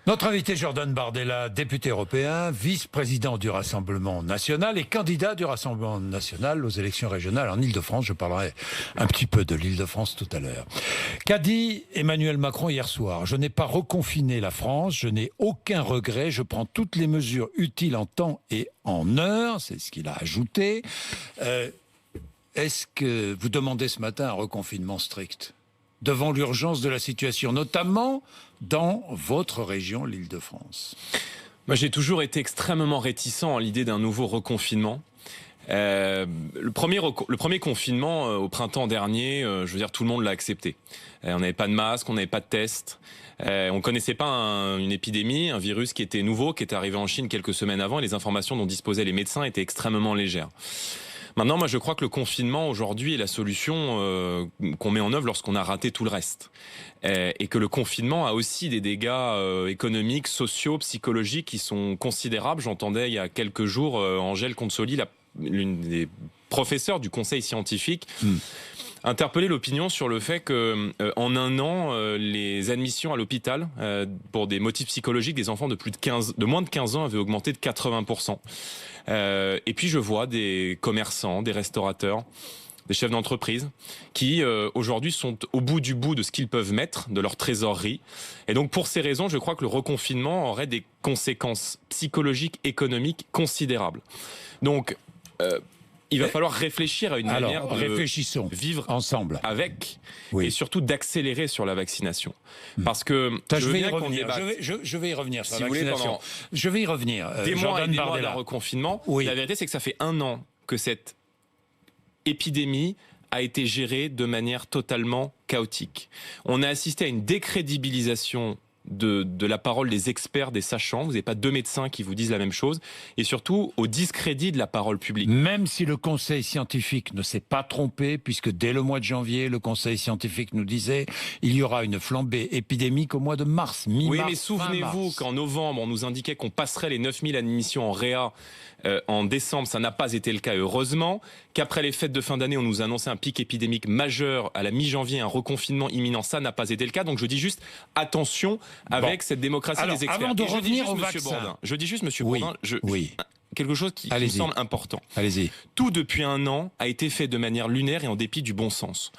Notre invité Jordan Bardella, député européen, vice-président du Rassemblement national et candidat du Rassemblement national aux élections régionales en Île-de-France. Je parlerai un petit peu de l'Île-de-France tout à l'heure. Qu'a dit Emmanuel Macron hier soir? Je n'ai pas reconfiné la France, je n'ai aucun regret, je prends toutes les mesures utiles en temps et en heure, c'est ce qu'il a ajouté. Est-ce que vous demandez ce matin un reconfinement strict devant l'urgence de la situation, notamment dans votre région, l'Île-de-France? Moi, j'ai toujours été extrêmement réticent à l'idée d'un nouveau reconfinement. Le premier confinement au printemps dernier, je veux dire, tout le monde l'a accepté. On n'avait pas de masque, on n'avait pas de test. On connaissait pas une épidémie, un virus qui était nouveau, qui était arrivé en Chine quelques semaines avant, et les informations dont disposaient les médecins étaient extrêmement légères. Maintenant, moi, je crois que le confinement, aujourd'hui, est la solution qu'on met en œuvre lorsqu'on a raté tout le reste. Et que le confinement a aussi des dégâts économiques, sociaux, psychologiques qui sont considérables. J'entendais il y a quelques jours Angèle Consoli, l'une des professeurs du conseil scientifique, interpeller l'opinion sur le fait que en un an, les admissions à l'hôpital pour des motifs psychologiques des enfants de moins de 15 ans avaient augmenté de 80%. Et puis je vois des commerçants, des restaurateurs, des chefs d'entreprise qui aujourd'hui sont au bout du bout de ce qu'ils peuvent mettre, de leur trésorerie. Et donc pour ces raisons, je crois que le reconfinement aurait des conséquences psychologiques, économiques considérables. Donc il va falloir réfléchir à une manière de vivre ensemble avec, et surtout d'accélérer sur la vaccination. Parce que je vais y revenir sur la vaccination. Je vais y revenir. Des mois et des mois d'un reconfinement. La vérité, c'est que ça fait un an que cette épidémie a été gérée de manière totalement chaotique. On a assisté à une décrédibilisation de la parole des experts, des sachants. Vous n'avez pas deux médecins qui vous disent la même chose. Et surtout, au discrédit de la parole publique. Même si le conseil scientifique ne s'est pas trompé, puisque dès le mois de janvier, le conseil scientifique nous disait il y aura une flambée épidémique au mois de mars, mi-mars. Oui, mais souvenez-vous qu'en novembre, on nous indiquait qu'on passerait les 9000 admissions en réa en décembre. Ça n'a pas été le cas, heureusement. Qu'après les fêtes de fin d'année, on nous annonçait un pic épidémique majeur à la mi-janvier, un reconfinement imminent. Ça n'a pas été le cas. Donc je dis juste attention avec cette démocratie des experts. Avant de revenir au vaccin, je dis juste, Monsieur Bourdin, quelque chose qui me semble important. Allez-y. Tout depuis un an a été fait de manière lunaire et en dépit du bon sens.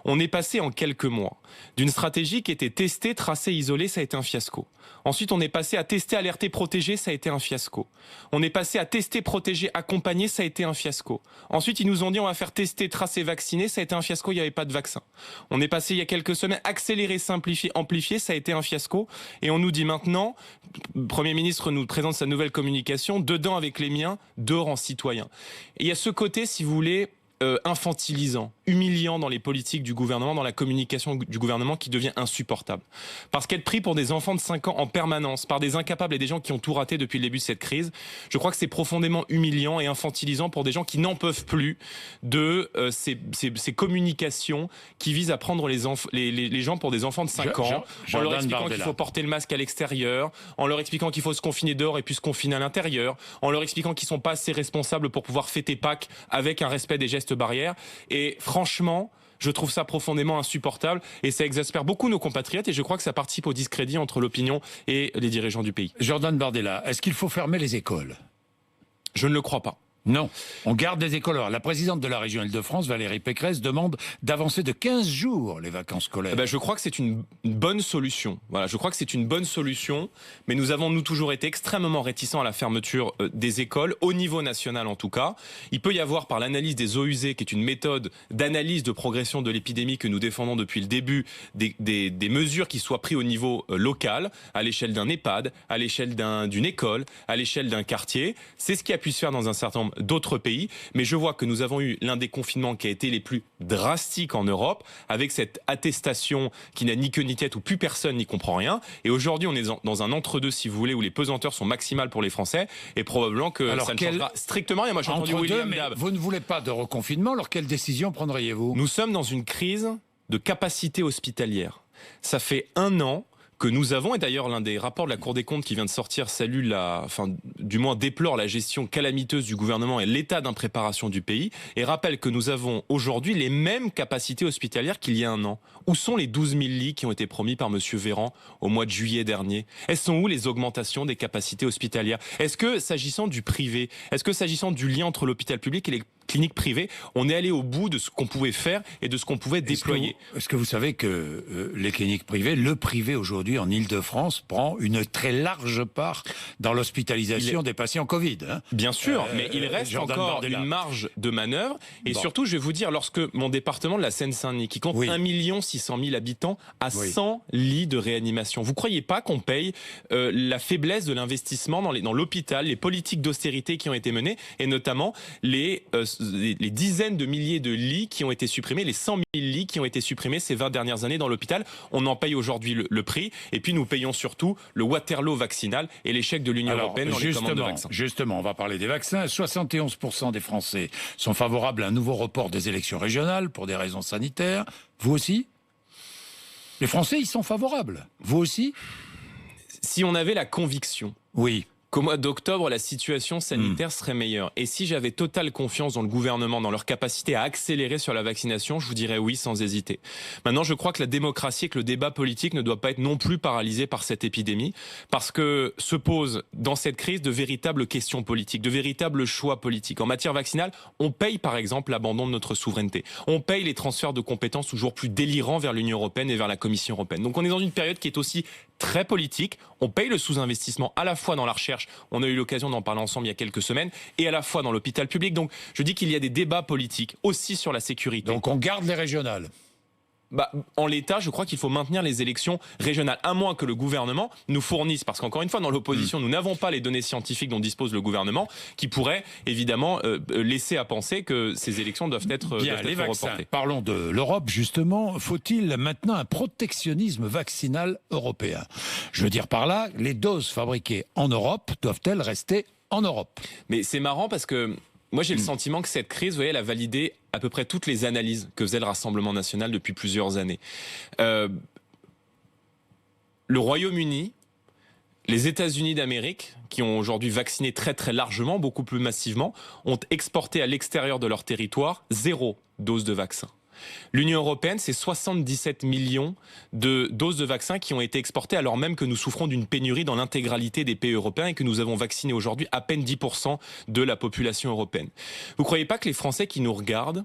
On est passé en quelques mois d'une stratégie qui était tester, tracer, isoler, ça a été un fiasco. Ensuite, on est passé à tester, alerter, protéger, ça a été un fiasco. On est passé à tester, protéger, accompagner, ça a été un fiasco. Ensuite, ils nous ont dit on va faire tester, tracer, vacciner, ça a été un fiasco, il n'y avait pas de vaccin. On est passé il y a quelques semaines, accélérer, simplifier, amplifier, ça a été un fiasco. Et on nous dit maintenant, le Premier ministre nous présente sa nouvelle communication, dedans avec les miens, dehors en citoyen. Et il y a ce côté, si vous voulez, infantilisant, humiliant dans les politiques du gouvernement, dans la communication du gouvernement qui devient insupportable. Parce qu'être pris pour des enfants de 5 ans en permanence, par des incapables et des gens qui ont tout raté depuis le début de cette crise, je crois que c'est profondément humiliant et infantilisant pour des gens qui n'en peuvent plus de ces communications qui visent à prendre les gens pour des enfants de 5 ans, en leur expliquant qu'il faut porter le masque à l'extérieur, en leur expliquant qu'il faut se confiner dehors et puis se confiner à l'intérieur, en leur expliquant qu'ils sont pas assez responsables pour pouvoir fêter Pâques avec un respect des gestes barrières. Et franchement, je trouve ça profondément insupportable et ça exaspère beaucoup nos compatriotes et je crois que ça participe au discrédit entre l'opinion et les dirigeants du pays. Jordan Bardella, est-ce qu'il faut fermer les écoles? Je ne le crois pas. Non, on garde des écoles. Alors, la présidente de la région Île-de-France, Valérie Pécresse, demande d'avancer de 15 jours les vacances scolaires. Je crois que c'est une bonne solution. Voilà, je crois que c'est une bonne solution, mais nous avons toujours été extrêmement réticents à la fermeture des écoles, au niveau national en tout cas. Il peut y avoir par l'analyse des eaux usées, qui est une méthode d'analyse de progression de l'épidémie que nous défendons depuis le début, des mesures qui soient prises au niveau local, à l'échelle d'un EHPAD, à l'échelle d'une école, à l'échelle d'un quartier. C'est ce qui a pu se faire dans un certain nombre d'autres pays, mais je vois que nous avons eu l'un des confinements qui a été les plus drastiques en Europe, avec cette attestation qui n'a ni queue ni tête, où plus personne n'y comprend rien, et aujourd'hui on est dans un entre-deux, si vous voulez, où les pesanteurs sont maximales pour les Français, et probablement que ça ne changera strictement rien. Moi j'ai entendu William Dab. Vous ne voulez pas de reconfinement, alors quelle décision prendriez-vous? Nous sommes dans une crise de capacité hospitalière. Ça fait un an que nous avons, et d'ailleurs l'un des rapports de la Cour des comptes qui vient de sortir salue du moins déplore la gestion calamiteuse du gouvernement et l'état d'impréparation du pays, et rappelle que nous avons aujourd'hui les mêmes capacités hospitalières qu'il y a un an. Où sont les 12 000 lits qui ont été promis par M. Véran au mois de juillet dernier? Elles sont où les augmentations des capacités hospitalières? Est-ce que, s'agissant du privé, est-ce que s'agissant du lien entre l'hôpital public et les cliniques privées, on est allé au bout de ce qu'on pouvait faire et de ce qu'on pouvait déployer? Est-ce que vous savez que les cliniques privées, le privé aujourd'hui en Ile-de-France prend une très large part dans l'hospitalisation des patients Covid, hein? Bien sûr, mais il reste encore une marge de manœuvre. Et surtout, je vais vous dire, lorsque mon département de la Seine-Saint-Denis, qui compte 1 600 000 habitants, a 100 lits de réanimation, vous croyez pas qu'on paye la faiblesse de l'investissement dans l'hôpital, les politiques d'austérité qui ont été menées, et notamment les dizaines de milliers de lits qui ont été supprimés, les 100 000 lits qui ont été supprimés ces 20 dernières années dans l'hôpital? On en paye aujourd'hui le prix, et puis nous payons surtout le Waterloo vaccinal et l'échec de l'Union européenne dans les commandes de vaccins. Justement, on va parler des vaccins. 71% des Français sont favorables à un nouveau report des élections régionales pour des raisons sanitaires. Vous aussi? Les Français, ils sont favorables. Vous aussi? Si on avait la conviction... Oui. Qu'au mois d'octobre, la situation sanitaire serait meilleure. Et si j'avais totale confiance dans le gouvernement, dans leur capacité à accélérer sur la vaccination, je vous dirais oui sans hésiter. Maintenant, je crois que la démocratie et que le débat politique ne doit pas être non plus paralysé par cette épidémie, parce que se posent dans cette crise de véritables questions politiques, de véritables choix politiques. En matière vaccinale, on paye par exemple l'abandon de notre souveraineté. On paye les transferts de compétences toujours plus délirants vers l'Union européenne et vers la Commission européenne. Donc on est dans une période qui est aussi très politique. On paye le sous-investissement à la fois dans la recherche, on a eu l'occasion d'en parler ensemble il y a quelques semaines, et à la fois dans l'hôpital public. Donc je dis qu'il y a des débats politiques aussi sur la sécurité. Donc on garde les régionales? En l'état, je crois qu'il faut maintenir les élections régionales, à moins que le gouvernement nous fournisse, parce qu'encore une fois, dans l'opposition, nous n'avons pas les données scientifiques dont dispose le gouvernement, qui pourraient évidemment laisser à penser que ces élections doivent être reportées. Parlons de l'Europe, justement. Faut-il maintenant un protectionnisme vaccinal européen? Je veux dire par là, les doses fabriquées en Europe doivent-elles rester en Europe? Mais c'est marrant parce que moi, j'ai le sentiment que cette crise, vous voyez, elle a validé à peu près toutes les analyses que faisait le Rassemblement national depuis plusieurs années. Le Royaume-Uni, les États-Unis d'Amérique, qui ont aujourd'hui vacciné très très largement, beaucoup plus massivement, ont exporté à l'extérieur de leur territoire 0 dose de vaccin. L'Union européenne, c'est 77 millions de doses de vaccins qui ont été exportées, alors même que nous souffrons d'une pénurie dans l'intégralité des pays européens et que nous avons vacciné aujourd'hui à peine 10% de la population européenne. Vous ne croyez pas que les Français qui nous regardent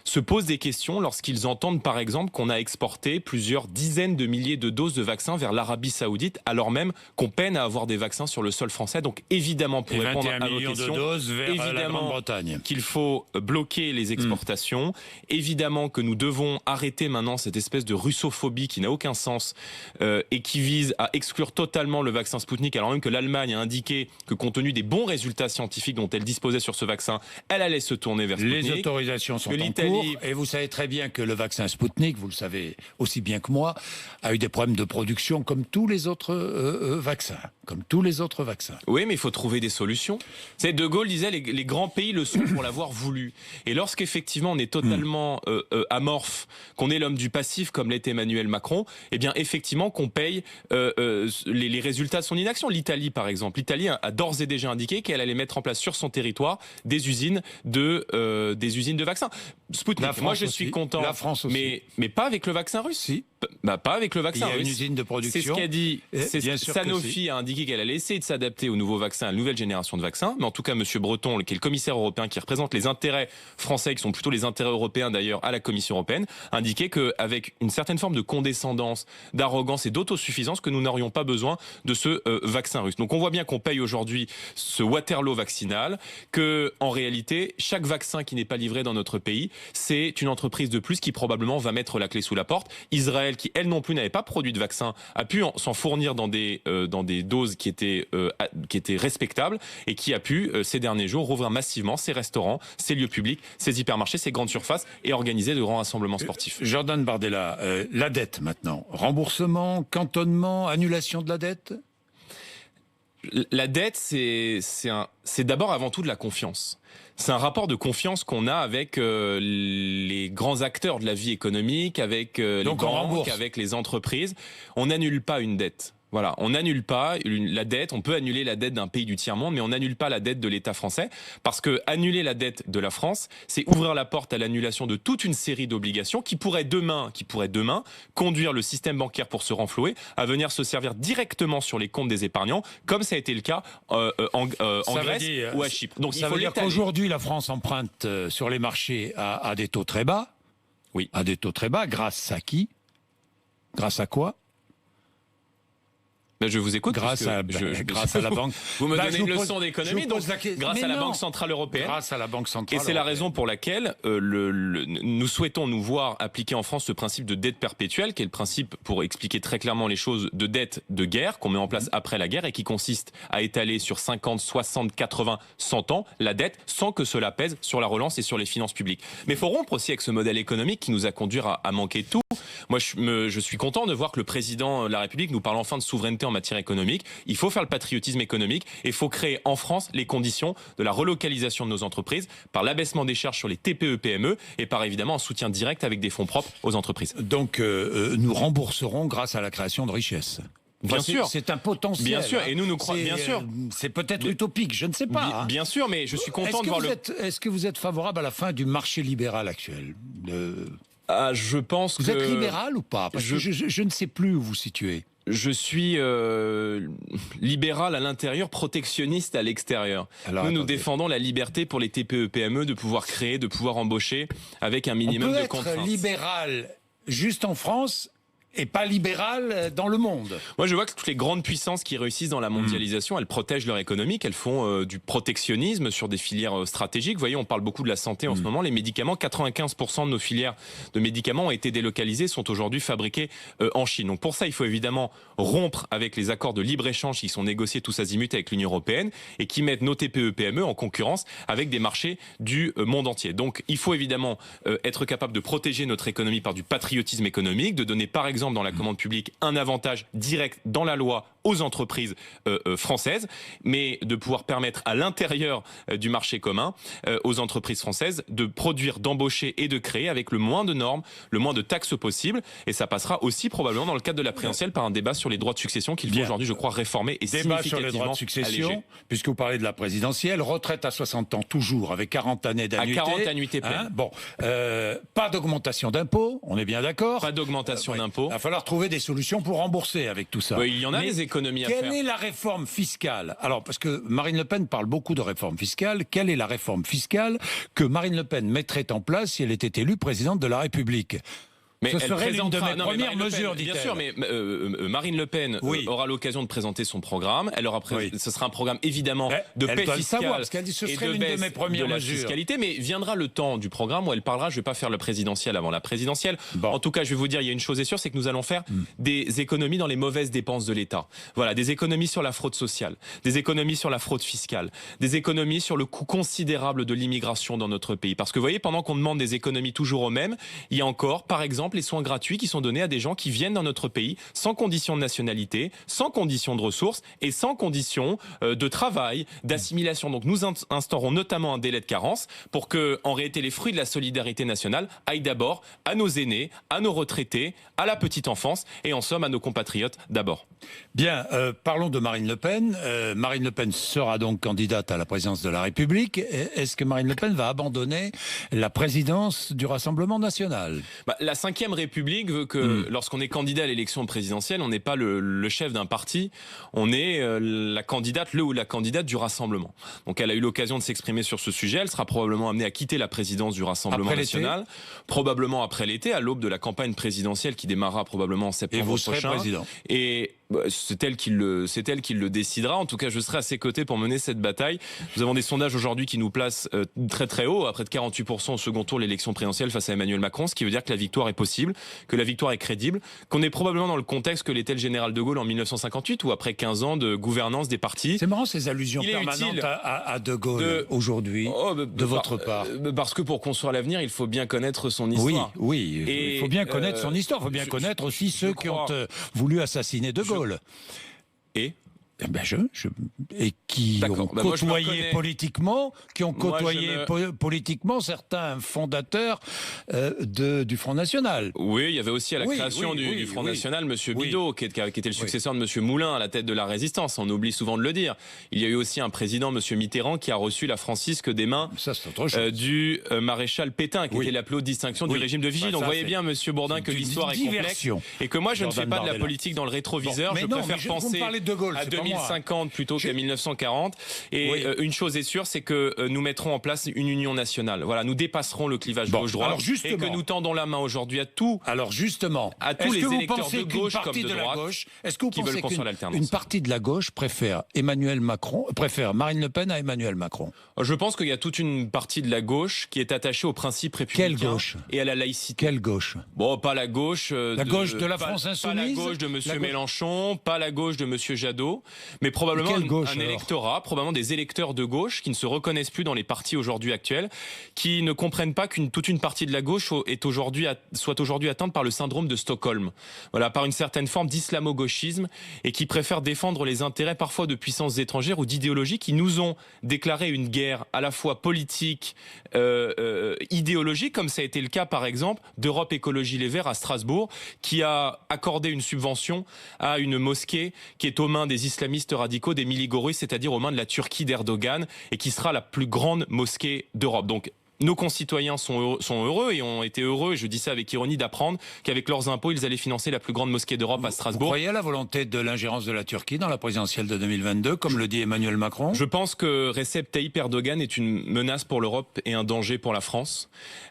se posent des questions lorsqu'ils entendent par exemple qu'on a exporté plusieurs dizaines de milliers de doses de vaccins vers l'Arabie Saoudite, alors même qu'on peine à avoir des vaccins sur le sol français? Donc évidemment, pour répondre à vos questions, de doses vers la Grande-Bretagne, qu'il faut bloquer les exportations, évidemment que nous devons arrêter maintenant cette espèce de russophobie qui n'a aucun sens et qui vise à exclure totalement le vaccin Sputnik, alors même que l'Allemagne a indiqué que compte tenu des bons résultats scientifiques dont elle disposait sur ce vaccin, elle allait se tourner vers Sputnik. Les autorisations sont en cours et vous savez très bien que le vaccin Sputnik, vous le savez aussi bien que moi, a eu des problèmes de production comme tous les autres vaccins. Comme tous les autres vaccins. Oui, mais il faut trouver des solutions. C'est De Gaulle disait les grands pays le sont pour l'avoir voulu. Et lorsqu'effectivement on est totalement amorphe, qu'on est l'homme du passif comme l'est Emmanuel Macron, eh bien effectivement qu'on paye les résultats de son inaction. L'Italie par exemple, l'Italie a d'ores et déjà indiqué qu'elle allait mettre en place sur son territoire des usines de vaccins. Sputnik, moi je suis content, la France aussi. Mais pas avec le vaccin russe. Si. Pas avec le vaccin russe. Il y a une usine de production. C'est ce qu'a dit. Sanofi a indiqué qu'elle allait essayer de s'adapter aux nouveaux vaccins, à la nouvelle génération de vaccins. Mais en tout cas, M. Breton, qui est le commissaire européen, qui représente les intérêts français, qui sont plutôt les intérêts européens d'ailleurs à la Commission européenne, indiquait qu'avec une certaine forme de condescendance, d'arrogance et d'autosuffisance, que nous n'aurions pas besoin de ce vaccin russe. Donc on voit bien qu'on paye aujourd'hui ce Waterloo vaccinal, que en réalité, chaque vaccin qui n'est pas livré dans notre pays, c'est une entreprise de plus qui probablement va mettre la clé sous la porte. Israël, qui elle non plus n'avait pas produit de vaccin, a pu s'en fournir dans des doses qui étaient respectables et qui a pu ces derniers jours rouvrir massivement ses restaurants, ses lieux publics, ses hypermarchés, ses grandes surfaces et organiser de grands rassemblements sportifs. Jordan Bardella, la dette maintenant, remboursement, cantonnement, annulation de la dette? La dette, c'est d'abord avant tout de la confiance. C'est un rapport de confiance qu'on a avec les grands acteurs de la vie économique, avec les banques, avec les entreprises. On n'annule pas une dette. Voilà, on n'annule pas la dette, on peut annuler la dette d'un pays du tiers-monde, mais on n'annule pas la dette de l'État français, parce que annuler la dette de la France, c'est ouvrir la porte à l'annulation de toute une série d'obligations qui pourraient demain conduire le système bancaire pour se renflouer à venir se servir directement sur les comptes des épargnants, comme ça a été le cas en Grèce ou à Chypre. Donc ça veut dire qu'aujourd'hui, la France emprunte sur les marchés à des taux très bas. Oui. À des taux très bas, grâce à qui? Grâce à quoi? Je vous écoute. Grâce à la banque. Vous me donnez une leçon d'économie, donc grâce à la Banque Centrale Européenne. Grâce à la Banque Centrale Européenne. Et c'est la raison pour laquelle nous souhaitons nous voir appliquer en France ce principe de dette perpétuelle, qui est le principe, pour expliquer très clairement les choses, de dette de guerre qu'on met en place après la guerre et qui consiste à étaler sur 50, 60, 80, 100 ans la dette sans que cela pèse sur la relance et sur les finances publiques. Mais il faut rompre aussi avec ce modèle économique qui nous a conduit à manquer de tout. Moi, je suis content de voir que le président de la République nous parle enfin de souveraineté en matière économique. Il faut faire le patriotisme économique et il faut créer en France les conditions de la relocalisation de nos entreprises par l'abaissement des charges sur les TPE-PME et par évidemment un soutien direct avec des fonds propres aux entreprises. Donc nous rembourserons grâce à la création de richesses. Bien sûr, c'est un potentiel. Bien sûr, et nous croyons. Bien sûr, c'est peut-être utopique, je ne sais pas. Bien sûr, mais je suis content de voir Est-ce que vous êtes favorable à la fin du marché libéral actuel? Je pense que... Vous êtes libéral ou pas? Parce que je ne sais plus où vous situez. Je suis libéral à l'intérieur, protectionniste à l'extérieur. Nous défendons la liberté pour les TPE-PME de pouvoir créer, de pouvoir embaucher avec un minimum de contraintes. On peut être libéral juste en France et pas libéral dans le monde. Moi, je vois que toutes les grandes puissances qui réussissent dans la mondialisation, elles protègent leur économie, elles font du protectionnisme sur des filières stratégiques. Vous voyez, on parle beaucoup de la santé en ce moment. Les médicaments, 95% de nos filières de médicaments ont été délocalisées, sont aujourd'hui fabriqués en Chine. Donc pour ça, il faut évidemment rompre avec les accords de libre-échange qui sont négociés tous azimuts avec l'Union européenne et qui mettent nos TPE-PME en concurrence avec des marchés du monde entier. Donc il faut évidemment être capable de protéger notre économie par du patriotisme économique, de donner par exemple dans la commande publique un avantage direct dans la loi aux entreprises françaises, mais de pouvoir permettre à l'intérieur du marché commun aux entreprises françaises de produire, d'embaucher et de créer avec le moins de normes, le moins de taxes possible. Et ça passera aussi probablement dans le cadre de la présidentielle par un débat sur les droits de succession qu'il faut aujourd'hui, je crois, réformer et débat sur les droits de succession, alléger. Puisque vous parlez de la présidentielle, retraite à 60 ans toujours avec 40 années d'annuité. À 40 annuités pleines. Pas d'augmentation d'impôts, on est bien d'accord. Pas d'augmentation d'impôts. Il va falloir trouver des solutions pour rembourser avec tout ça. Il y en a des économies à faire. Quelle est la réforme fiscale? Alors, parce que Marine Le Pen parle beaucoup de réforme fiscale, quelle est la réforme fiscale que Marine Le Pen mettrait en place si elle était élue présidente de la République? Mais ce serait l'une de mes premières mesures, bien sûr, mais Marine Le Pen aura l'occasion de présenter son programme. Elle aura ce sera un programme évidemment de paix fiscale parce qu'elle dit ce serait l'une de mes premières mesures. Fiscalité, mais viendra le temps du programme où elle parlera. Je vais pas faire le présidentiel avant la présidentielle. En tout cas, je vais vous dire, il y a une chose est sûre, c'est que nous allons faire des économies dans les mauvaises dépenses de l'État. Voilà, des économies sur la fraude sociale, des économies sur la fraude fiscale, des économies sur le coût considérable de l'immigration dans notre pays. Parce que vous voyez, pendant qu'on demande des économies toujours aux mêmes, il y a encore, par exemple, les soins gratuits qui sont donnés à des gens qui viennent dans notre pays sans condition de nationalité, sans condition de ressources et sans condition de travail, d'assimilation. Donc nous instaurons notamment un délai de carence pour que, en réalité, les fruits de la solidarité nationale aillent d'abord à nos aînés, à nos retraités, à la petite enfance et en somme à nos compatriotes d'abord. Bien, parlons de Marine Le Pen. Marine Le Pen sera donc candidate à la présidence de la République. Est-ce que Marine Le Pen va abandonner la présidence du Rassemblement national? La 5e République veut que lorsqu'on est candidat à l'élection présidentielle, on n'est pas le chef d'un parti, on est la candidate, le ou la candidate du Rassemblement. Donc elle a eu l'occasion de s'exprimer sur ce sujet, elle sera probablement amenée à quitter la présidence du Rassemblement national, probablement après l'été, à l'aube de la campagne présidentielle qui démarrera probablement en septembre prochain. Et vous serez président. Et c'est elle qui le décidera. En tout cas, je serai à ses côtés pour mener cette bataille. Nous avons des sondages aujourd'hui qui nous placent très très haut, à près de 48% au second tour de l'élection présidentielle face à Emmanuel Macron, ce qui veut dire que la victoire est possible, que la victoire est crédible, qu'on est probablement dans le contexte que l'était le général de Gaulle en 1958, où après 15 ans de gouvernance des partis... C'est marrant ces allusions permanentes à de Gaulle aujourd'hui, de votre part. Parce que pour construire l'avenir, il faut bien connaître son histoire. Oui, il faut bien connaître son histoire, il faut bien connaître aussi ceux qui ont voulu assassiner de Gaulle. Et Et qui ont côtoyé reconnais... politiquement, politiquement certains fondateurs du Front National. Oui, il y avait aussi à la création du Front National Monsieur Bidault, qui était le successeur de Monsieur Moulin à la tête de la Résistance. On oublie souvent de le dire. Il y a eu aussi un président, Monsieur Mitterrand, qui a reçu la francisque des mains du maréchal Pétain, qui était la plus haute distinction du régime de Vichy. Donc vous voyez bien, Monsieur Bourdin, que l'histoire est complexe et que moi je ne fais pas de la politique dans le rétroviseur. Je préfère penser à 2050 plutôt qu'à 1940. Et une chose est sûre, c'est que nous mettrons en place une union nationale. Voilà, nous dépasserons le clivage gauche-droite et que nous tendons la main aujourd'hui à tous. Alors justement, à tous les électeurs de gauche comme de droite qui veulent construire l'alternance. Une partie de la gauche préfère Marine Le Pen à Emmanuel Macron. Je pense qu'il y a toute une partie de la gauche qui est attachée aux principes républicains. Quelle gauche ? Et à la laïcité. Quelle gauche ? Bon, pas la gauche. La gauche de la France insoumise. Pas la gauche de Monsieur Mélenchon, pas la gauche de Monsieur Jadot, mais probablement un électorat, probablement des électeurs de gauche qui ne se reconnaissent plus dans les partis aujourd'hui actuels, qui ne comprennent pas toute une partie de la gauche soit aujourd'hui atteinte par le syndrome de Stockholm. Voilà, par une certaine forme d'islamo-gauchisme et qui préfèrent défendre les intérêts parfois de puissances étrangères ou d'idéologies qui nous ont déclaré une guerre à la fois politique, idéologique, comme ça a été le cas par exemple d'Europe Écologie Les Verts à Strasbourg, qui a accordé une subvention à une mosquée qui est aux mains des islamistes radicaux, des miligorus, c'est-à-dire aux mains de la Turquie d'Erdogan, et qui sera la plus grande mosquée d'Europe. Donc nos concitoyens sont heureux et ont été heureux, et je dis ça avec ironie, d'apprendre qu'avec leurs impôts, ils allaient financer la plus grande mosquée d'Europe à Strasbourg. Vous croyez à la volonté de l'ingérence de la Turquie dans la présidentielle de 2022, comme le dit Emmanuel Macron ? Je pense que Recep Tayyip Erdogan est une menace pour l'Europe et un danger pour la France.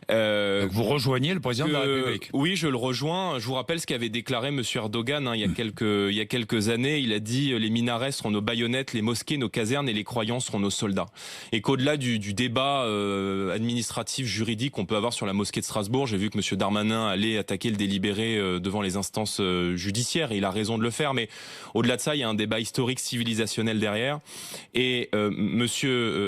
Donc vous rejoignez le président de la République ? Oui, je le rejoins. Je vous rappelle ce qu'avait déclaré M. Erdogan il y a quelques années. Il a dit « Les minarets seront nos baïonnettes, les mosquées nos casernes et les croyants seront nos soldats ». Et qu'au-delà du débat administratif, juridique qu'on peut avoir sur la mosquée de Strasbourg, j'ai vu que M. Darmanin allait attaquer le délibéré devant les instances judiciaires, et il a raison de le faire, mais au-delà de ça, il y a un débat historique, civilisationnel derrière. Et M.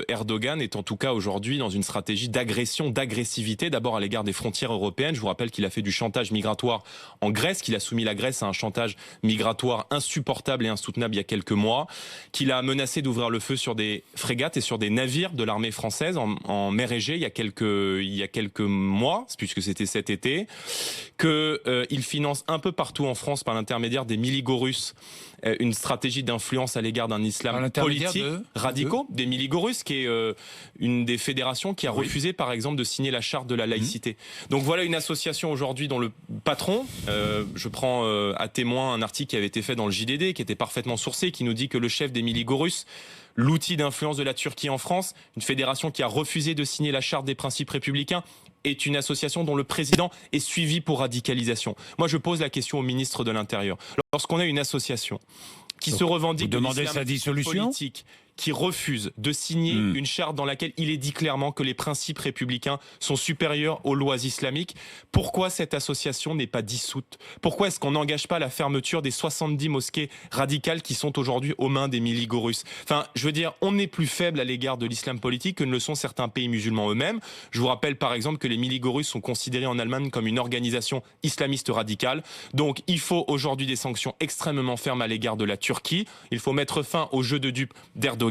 Erdogan est en tout cas aujourd'hui dans une stratégie d'agression, d'agressivité, d'abord à l'égard des frontières européennes. Je vous rappelle qu'il a fait du chantage migratoire en Grèce, qu'il a soumis la Grèce à un chantage migratoire insupportable et insoutenable il y a quelques mois, qu'il a menacé d'ouvrir le feu sur des frégates et sur des navires de l'armée française en mer Égée il y a quelques mois, puisque c'était cet été, qu'il finance un peu partout en France par l'intermédiaire des miligorus une stratégie d'influence à l'égard d'un islam politique radicaux, des miligorus, qui est une des fédérations qui a refusé par exemple de signer la charte de la laïcité. Donc voilà une association aujourd'hui dont le patron, je prends à témoin un article qui avait été fait dans le JDD, qui était parfaitement sourcé, qui nous dit que le chef des miligorus, l'outil d'influence de la Turquie en France, une fédération qui a refusé de signer la charte des principes républicains, est une association dont le président est suivi pour radicalisation. Moi, je pose la question au ministre de l'Intérieur. Lorsqu'on a une association qui se revendique de l'islam politique, qui refuse de signer une charte dans laquelle il est dit clairement que les principes républicains sont supérieurs aux lois islamiques, pourquoi cette association n'est pas dissoute ? Pourquoi est-ce qu'on n'engage pas la fermeture des 70 mosquées radicales qui sont aujourd'hui aux mains des miligorus ? Enfin, je veux dire, on n'est plus faible à l'égard de l'islam politique que ne le sont certains pays musulmans eux-mêmes. Je vous rappelle par exemple que les miligorus sont considérés en Allemagne comme une organisation islamiste radicale. Donc il faut aujourd'hui des sanctions extrêmement fermes à l'égard de la Turquie. Il faut mettre fin au jeu de dupes d'Erdogan,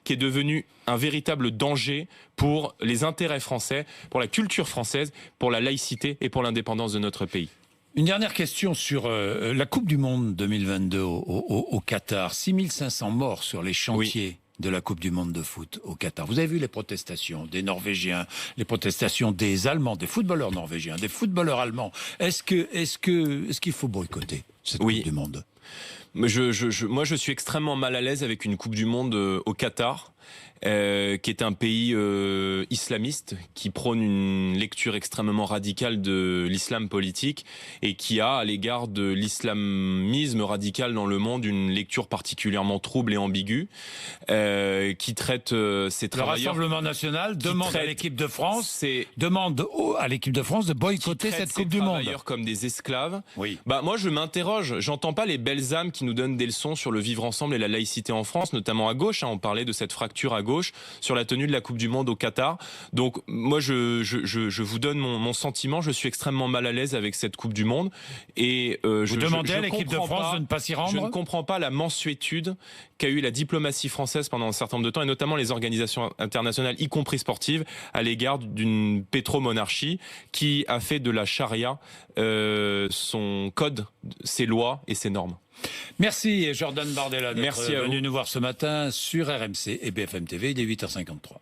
qui est devenu un véritable danger pour les intérêts français, pour la culture française, pour la laïcité et pour l'indépendance de notre pays. Une dernière question sur la Coupe du Monde 2022 au Qatar. 6500 morts sur les chantiers de la Coupe du Monde de foot au Qatar. Vous avez vu les protestations des Norvégiens, les protestations des Allemands, des footballeurs norvégiens, des footballeurs allemands. Est-ce qu'il faut boycotter cette Coupe du Monde ? Moi, je suis extrêmement mal à l'aise avec une Coupe du Monde au Qatar, qui est un pays islamiste, qui prône une lecture extrêmement radicale de l'islam politique et qui a, à l'égard de l'islamisme radical dans le monde, une lecture particulièrement trouble et ambiguë, qui traite ces travailleurs... Le Rassemblement national demande à l'équipe de France, de boycotter cette Coupe du Monde. Travailleurs comme des esclaves. Oui. Bah, moi, je m'interroge. J'entends pas les belles âmes qui nous donnent des leçons sur le vivre ensemble et la laïcité en France, notamment à gauche. On parlait de cette fracture fracture à gauche sur la tenue de la Coupe du Monde au Qatar. Donc moi, je vous donne mon sentiment. Je suis extrêmement mal à l'aise avec cette Coupe du Monde. Et vous demandez à l'équipe de France de ne pas s'y rendre? Je ne comprends pas la mansuétude qu'a eu la diplomatie française pendant un certain nombre de temps, et notamment les organisations internationales, y compris sportives, à l'égard d'une pétromonarchie qui a fait de la charia son code, ses lois et ses normes. Merci Jordan Bardella d'être Merci venu nous voir ce matin sur RMC et BFM TV, il est 8h53.